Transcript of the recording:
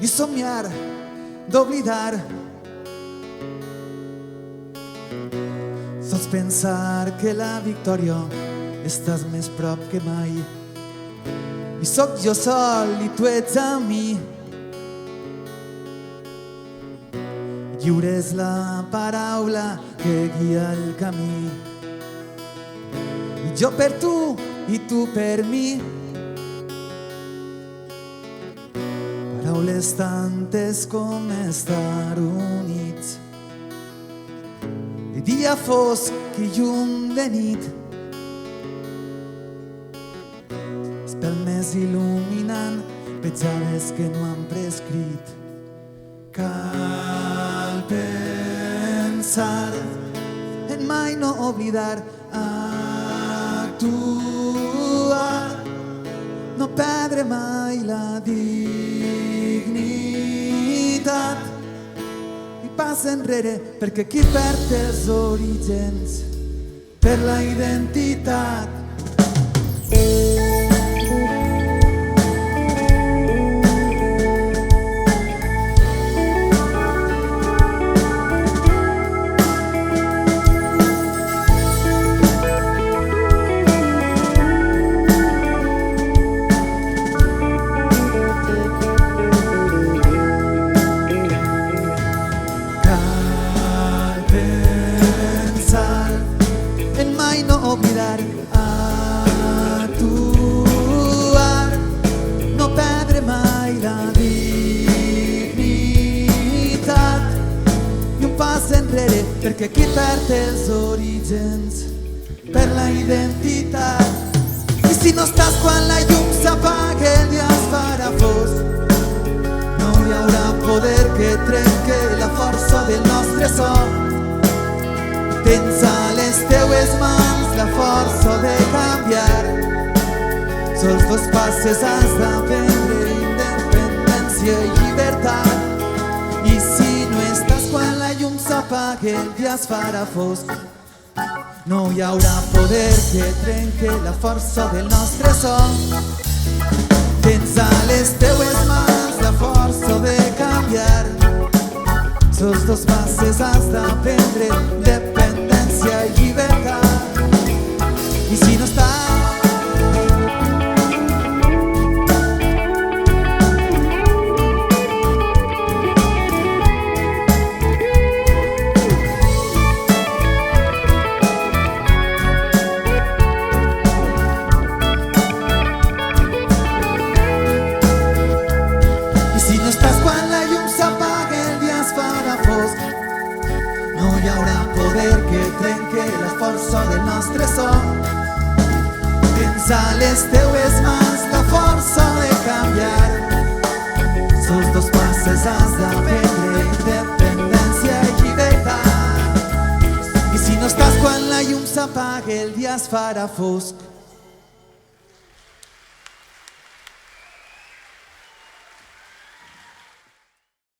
i somiar d'oblidar. Sols pensar que la victòria estàs més prop que mai. I sóc jo sol i tu ets amb mi. Lliure és la paraula que guia el camí. I jo per tu i tu per mi. Paraules tantes com estar units. De dia fosc i llum de nit. Espel més il·luminant, petjades que no han prescrit. Cal pensar en mai no oblidar, actuar, no perdre mai la dignitat. I passa enrere perquè qui perd els orígens per la identitat. Oblidar, actuar, no perdre mai la dignitat. I un pas enrere perquè qui perd els orígens per la identitat. I si no estàs quan la llum s'apaga, el dia es farà fosc. No hi haurà poder que trenque la força del nostre son. Tens a les teues mans la força de canviar. Sols dos passes has d'aprendre, independència i llibertat. I si no estàs quan la llum s'apaga, el dia es farà fosc. No hi haurà poder que trenque la força del nostre son. Tens a les teues mans la força de canviar. Sols dos passes has d'aprendre, independència i llibertat. I si no estàs quan la llum s'apaga, el dia es farà fosc. No hi haurà poder que trenque la força del nostre son. Tens a les teues mans la força de canviar. Sols dos passes has d'aprendre, independència i llibertat. I si no estàs quan la llum s'apaga, el dia es farà fosc.